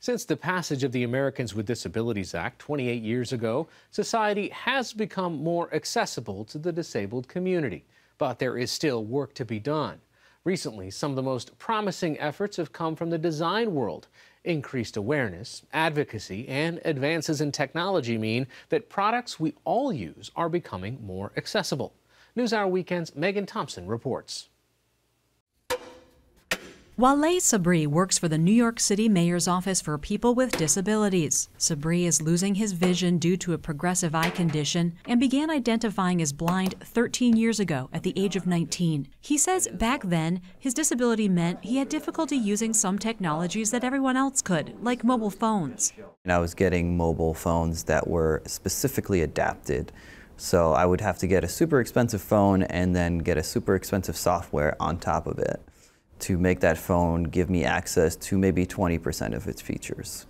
Since the passage of the Americans with Disabilities Act 28 years ago, society has become more accessible to the disabled community. But there is still work to be done. Recently, some of the most promising efforts have come from the design world. Increased awareness, advocacy, and advances in technology mean that products we all use are becoming more accessible. NewsHour Weekend's Megan Thompson reports. Wale Sabri works for the New York City Mayor's Office for People with Disabilities. Sabri is losing his vision due to a progressive eye condition and began identifying as blind 13 years ago at the age of 19. He says back then, his disability meant he had difficulty using some technologies that everyone else could, like mobile phones. And I was getting mobile phones that were specifically adapted. So I would have to get a super expensive phone and then get a super expensive software on top of it to make that phone give me access to maybe 20% of its features.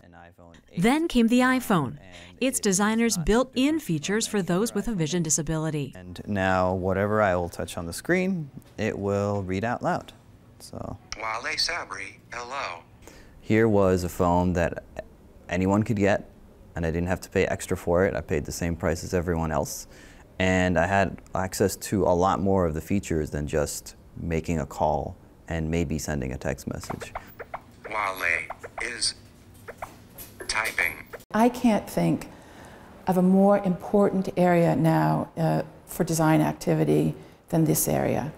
Then came the iPhone. Its designers built in features for those with a vision disability. And now whatever I will touch on the screen, it will read out loud. So, Wale Sabri, hello. Here was a phone that anyone could get, and I didn't have to pay extra for it. I paid the same price as everyone else. And I had access to a lot more of the features than just making a call and maybe sending a text message. Wale is typing. I can't think of a more important area now for design activity than this area.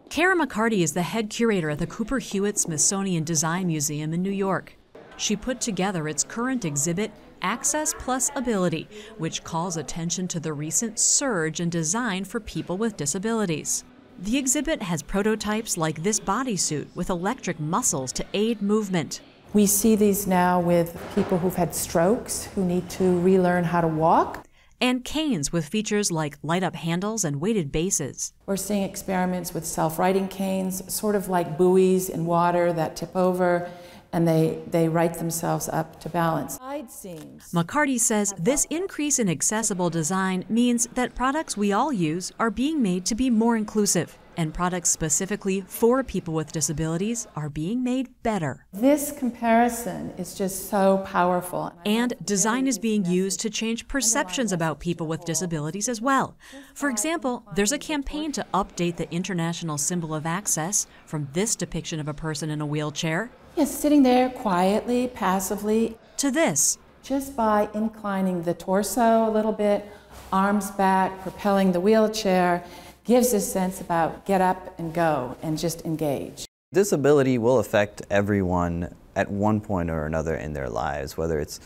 Kara McCarty is the head curator at the Cooper Hewitt Smithsonian Design Museum in New York. She put together its current exhibit, Access Plus Ability, which calls attention to the recent surge in design for people with disabilities. The exhibit has prototypes like this bodysuit with electric muscles to aid movement. We see these now with people who've had strokes who need to relearn how to walk. And canes with features like light-up handles and weighted bases. We're seeing experiments with self-righting canes, sort of like buoys in water that tip over, and they right themselves up to balance. McCarty says this increase in accessible design means that products we all use are being made to be more inclusive, and products specifically for people with disabilities are being made better. This comparison is just so powerful. And design is being used to change perceptions about people with disabilities as well. For example, there's a campaign to update the international symbol of access from this depiction of a person in a wheelchair. Yes, sitting there quietly, passively. To this. Just by inclining the torso a little bit, arms back, propelling the wheelchair, gives a sense about get up and go and just engage. Disability will affect everyone at one point or another in their lives, whether it's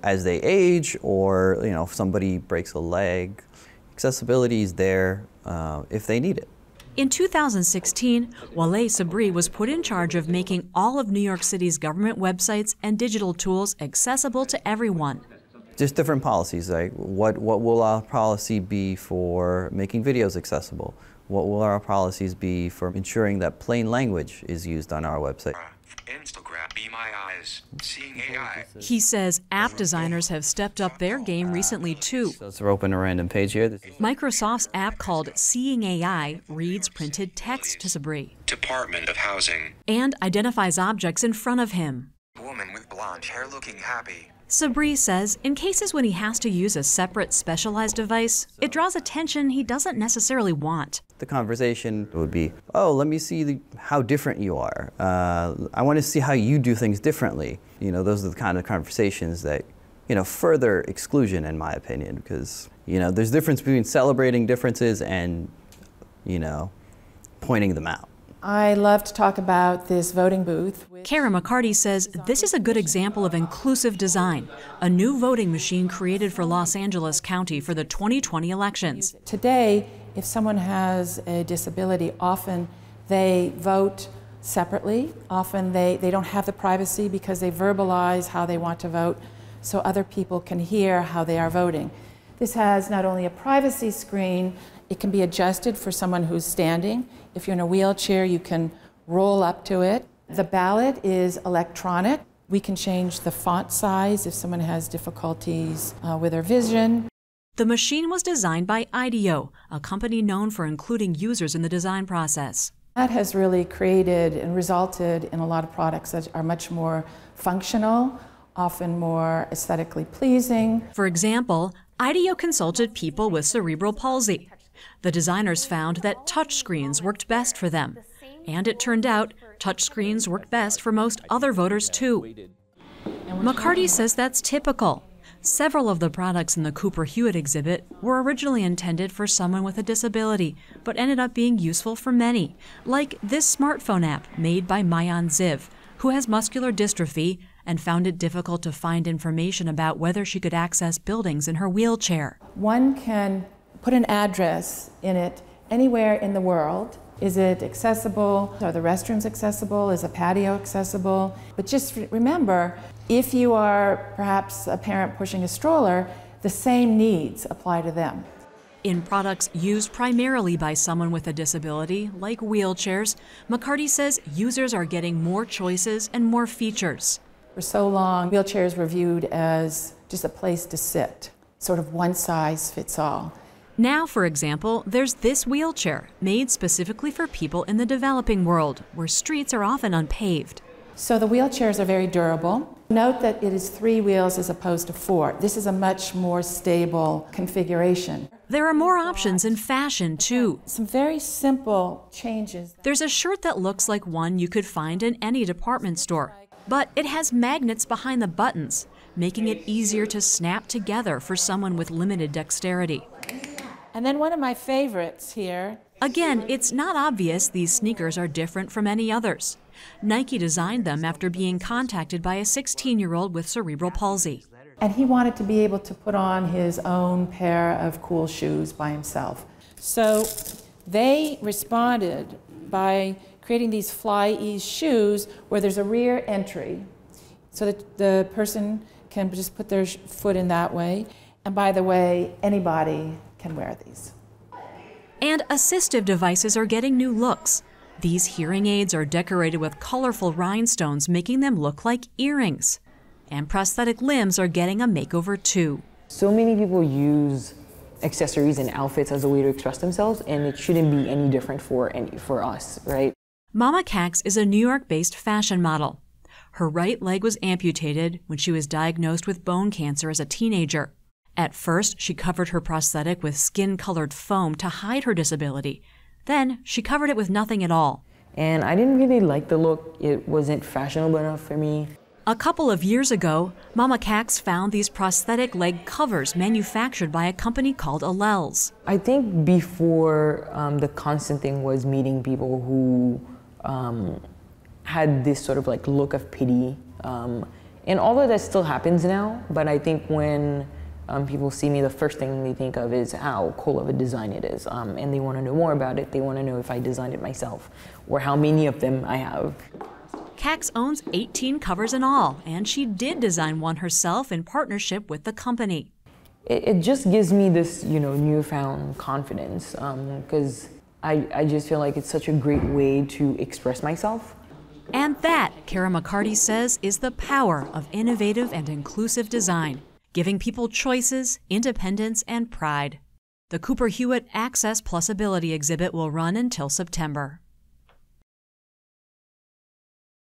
as they age or if somebody breaks a leg. Accessibility is there if they need it. In 2016, Wale Sabri was put in charge of making all of New York City's government websites and digital tools accessible to everyone. Just different policies, like what will our policy be for making videos accessible? What will our policies be for ensuring that plain language is used on our website? Instagram, be my eyes, seeing AI. He says app designers have stepped up their game recently too. So let's open a random page here. Microsoft's app called Seeing AI reads printed text to Sabri. Department of Housing. And identifies objects in front of him. Woman with blonde hair looking happy. Sabri says in cases when he has to use a separate specialized device, it draws attention he doesn't necessarily want. The conversation would be, oh, let me see how different you are. I want to see how you do things differently. Those are the kind of conversations that, further exclusion in my opinion, because, there's a difference between celebrating differences and, pointing them out. I love to talk about this voting booth. Kara McCarty says this is a good example of inclusive design, a new voting machine created for Los Angeles County for the 2020 elections. Today, if someone has a disability, often they vote separately. Often they don't have the privacy because they verbalize how they want to vote so other people can hear how they are voting. This has not only a privacy screen, it can be adjusted for someone who's standing. If you're in a wheelchair, you can roll up to it. The ballot is electronic. We can change the font size if someone has difficulties with their vision. The machine was designed by IDEO, a company known for including users in the design process. That has really created and resulted in a lot of products that are much more functional, often more aesthetically pleasing. For example, IDEO consulted people with cerebral palsy. The designers found that touchscreens worked best for them. And it turned out touchscreens worked best for most other voters too. McCarty says that's typical. Several of the products in the Cooper Hewitt exhibit were originally intended for someone with a disability, but ended up being useful for many, like this smartphone app made by Maayan Ziv, who has muscular dystrophy and found it difficult to find information about whether she could access buildings in her wheelchair. One can put an address in it anywhere in the world. Is it accessible? Are the restrooms accessible? Is a patio accessible? But just remember, if you are perhaps a parent pushing a stroller, the same needs apply to them. In products used primarily by someone with a disability, like wheelchairs, McCarty says users are getting more choices and more features. For so long, wheelchairs were viewed as just a place to sit, sort of one size fits all. Now, for example, there's this wheelchair made specifically for people in the developing world, where streets are often unpaved. So the wheelchairs are very durable. Note that it is 3 wheels as opposed to 4. This is a much more stable configuration. There are more options in fashion, too. Some very simple changes. There's a shirt that looks like one you could find in any department store, but it has magnets behind the buttons, making it easier to snap together for someone with limited dexterity. And then one of my favorites here. Again, it's not obvious these sneakers are different from any others. Nike designed them after being contacted by a 16-year-old with cerebral palsy. And he wanted to be able to put on his own pair of cool shoes by himself. So they responded by creating these FlyEase shoes where there's a rear entry so that the person can just put their foot in that way. And by the way, anybody can wear these. And assistive devices are getting new looks. These hearing aids are decorated with colorful rhinestones, making them look like earrings. And prosthetic limbs are getting a makeover too. So many people use accessories and outfits as a way to express themselves, and it shouldn't be any different for us, right? Mama Cax is a New York-based fashion model. Her right leg was amputated when she was diagnosed with bone cancer as a teenager. At first, she covered her prosthetic with skin-colored foam to hide her disability. Then, she covered it with nothing at all. And I didn't really like the look. It wasn't fashionable enough for me. A couple of years ago, Mama Cax found these prosthetic leg covers manufactured by a company called Allels. I think before, the constant thing was meeting people who had this sort of like look of pity. And all of that still happens now, but I think when people see me, the first thing they think of is how cool of a design it is. And they want to know more about it. They want to know if I designed it myself or how many of them I have. Cax owns 18 covers in all, and she did design one herself in partnership with the company. It just gives me this, newfound confidence because I just feel like it's such a great way to express myself. And that, Kara McCarty says, is the power of innovative and inclusive design, giving people choices, independence, and pride. The Cooper Hewitt Access Plus Ability exhibit will run until September.